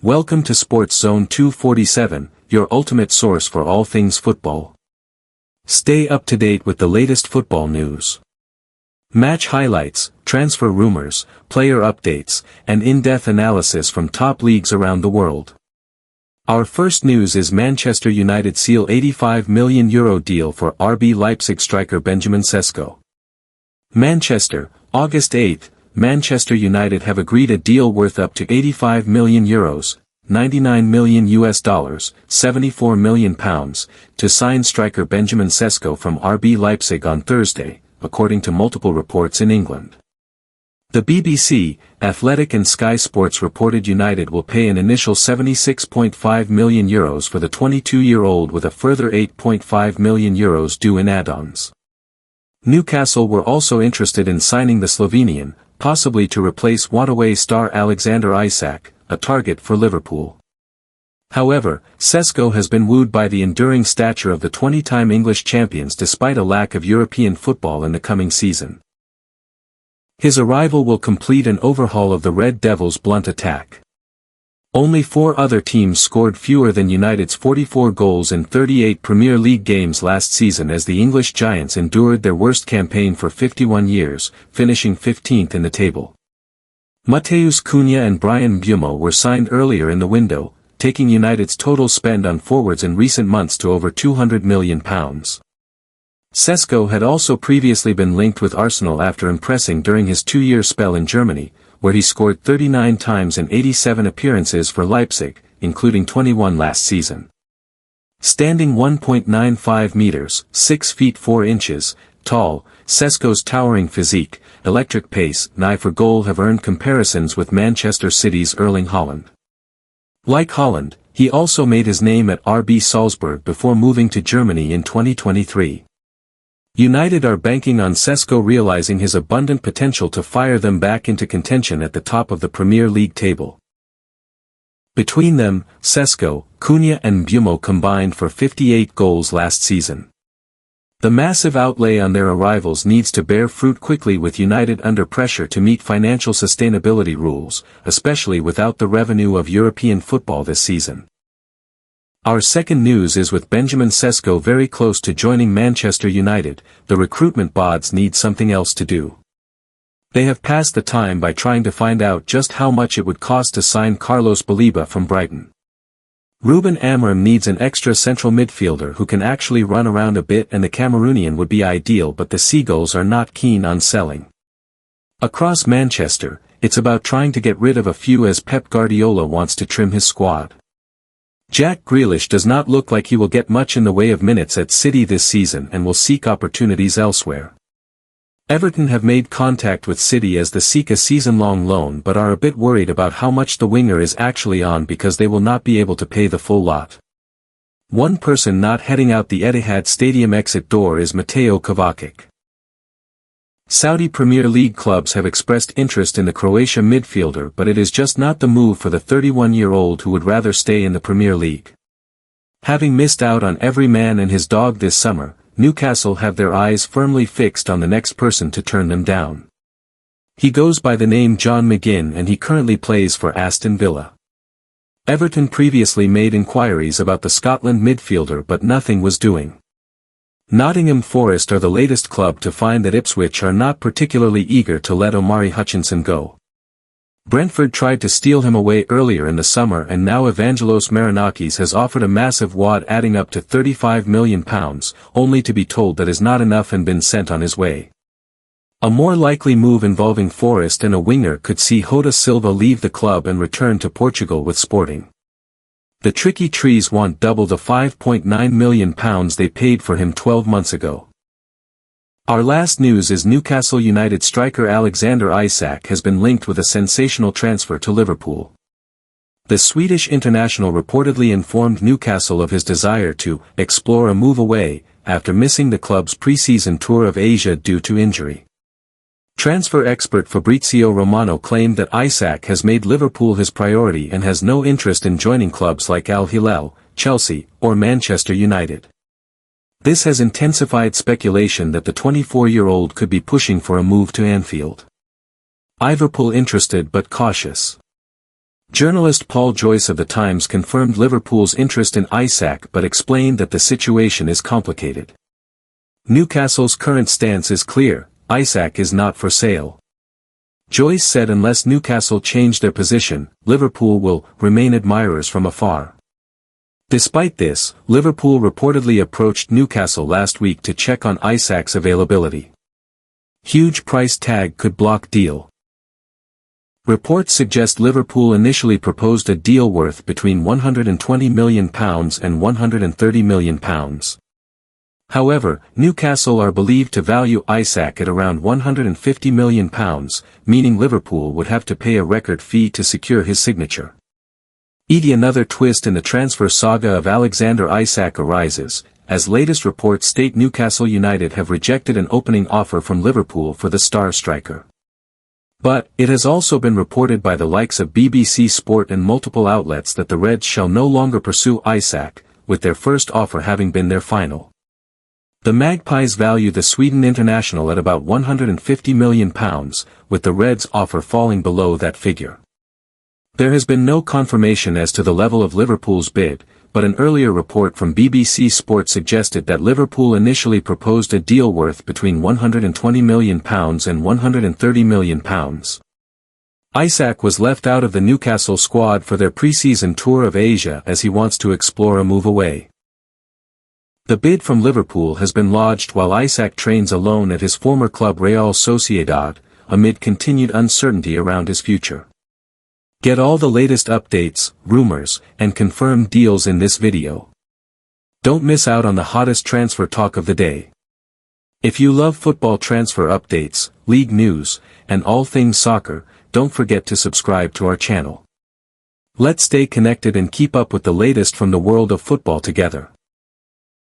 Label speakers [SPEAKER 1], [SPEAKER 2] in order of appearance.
[SPEAKER 1] Welcome to Sports Zone 247, your ultimate source for all things football. Stay up to date with the latest football news. Match highlights, transfer rumors, player updates, and in-depth analysis from top leagues around the world. Our first news is Manchester United seal €85 million deal for RB Leipzig striker Benjamin Sesko. Manchester, August 8, Manchester United have agreed a deal worth up to €85 million, $99 million, £74 million, to sign striker Benjamin Sesko from RB Leipzig on Thursday, according to multiple reports in England. The BBC, Athletic and Sky Sports reported United will pay an initial €76.5 million for the 22-year-old with a further €8.5 million due in add-ons. Newcastle were also interested in signing the Slovenian, possibly to replace Waterway star Alexander Isak, a target for Liverpool. However, Sesko has been wooed by the enduring stature of the 20-time English champions despite a lack of European football in the coming season. His arrival will complete an overhaul of the Red Devils' blunt attack. Only 4 other teams scored fewer than United's 44 goals in 38 Premier League games last season as the English Giants endured their worst campaign for 51 years, finishing 15th in the table. Matheus Cunha and Bryan Mbeumo were signed earlier in the window, taking United's total spend on forwards in recent months to over £200 million. Sesko had also previously been linked with Arsenal after impressing during his 2-year spell in Germany, where he scored 39 times in 87 appearances for Leipzig, including 21 last season. Standing 1.95 meters, 6 feet 4 inches, tall, Sesko's towering physique, electric pace, and eye for goal have earned comparisons with Manchester City's Erling Haaland. Like Haaland, he also made his name at RB Salzburg before moving to Germany in 2023. United are banking on Sesko realizing his abundant potential to fire them back into contention at the top of the Premier League table. Between them, Sesko, Cunha and Mbeumo combined for 58 goals last season. The massive outlay on their arrivals needs to bear fruit quickly with United under pressure to meet financial sustainability rules, especially without the revenue of European football this season. Our second news is with Benjamin Sesko very close to joining Manchester United, the recruitment bods need something else to do. They have passed the time by trying to find out just how much it would cost to sign Carlos Baleba from Brighton. Ruben Amorim needs an extra central midfielder who can actually run around a bit, and the Cameroonian would be ideal, but the Seagulls are not keen on selling. Across Manchester, it's about trying to get rid of a few as Pep Guardiola wants to trim his squad. Jack Grealish does not look like he will get much in the way of minutes at City this season and will seek opportunities elsewhere. Everton have made contact with City as they seek a season-long loan but are a bit worried about how much the winger is actually on because they will not be able to pay the full lot. One person not heading out the Etihad Stadium exit door is Mateo Kovacic. Saudi Premier League clubs have expressed interest in the Croatia midfielder, but it is just not the move for the 31-year-old who would rather stay in the Premier League. Having missed out on every man and his dog this summer, Newcastle have their eyes firmly fixed on the next person to turn them down. He goes by the name John McGinn and he currently plays for Aston Villa. Everton previously made inquiries about the Scotland midfielder but nothing was doing. Nottingham Forest are the latest club to find that Ipswich are not particularly eager to let Omari Hutchinson go. Brentford tried to steal him away earlier in the summer and now Evangelos Marinakis has offered a massive wad adding up to £35 million, only to be told that is not enough and been sent on his way. A more likely move involving Forest and a winger could see Jota Silva leave the club and return to Portugal with Sporting. The Tricky Trees want double the £5.9 million they paid for him 12 months ago. Our last news is Newcastle United striker Alexander Isak has been linked with a sensational transfer to Liverpool. The Swedish international reportedly informed Newcastle of his desire to explore a move away, after missing the club's pre-season tour of Asia due to injury. Transfer expert Fabrizio Romano claimed that Isak has made Liverpool his priority and has no interest in joining clubs like Al Hilal, Chelsea, or Manchester United. This has intensified speculation that the 24-year-old could be pushing for a move to Anfield. Liverpool interested but cautious. Journalist Paul Joyce of The Times confirmed Liverpool's interest in Isak but explained that the situation is complicated. Newcastle's current stance is clear: Isak is not for sale. Joyce said unless Newcastle change their position, Liverpool will remain admirers from afar. Despite this, Liverpool reportedly approached Newcastle last week to check on Isak's availability. Huge price tag could block deal. Reports suggest Liverpool initially proposed a deal worth between £120 million and £130 million. However, Newcastle are believed to value Isak at around £150 million, meaning Liverpool would have to pay a record fee to secure his signature. Another twist in the transfer saga of Alexander Isak arises, as latest reports state Newcastle United have rejected an opening offer from Liverpool for the star striker. But, it has also been reported by the likes of BBC Sport and multiple outlets that the Reds shall no longer pursue Isak, with their first offer having been their final. The Magpies value the Sweden international at about £150 million, with the Reds' offer falling below that figure. There has been no confirmation as to the level of Liverpool's bid, but an earlier report from BBC Sport suggested that Liverpool initially proposed a deal worth between £120 million and £130 million. Isak was left out of the Newcastle squad for their pre-season tour of Asia as he wants to explore a move away. The bid from Liverpool has been lodged while Isak trains alone at his former club Real Sociedad, amid continued uncertainty around his future. Get all the latest updates, rumors, and confirmed deals in this video. Don't miss out on the hottest transfer talk of the day. If you love football transfer updates, league news, and all things soccer, don't forget to subscribe to our channel. Let's stay connected and keep up with the latest from the world of football together.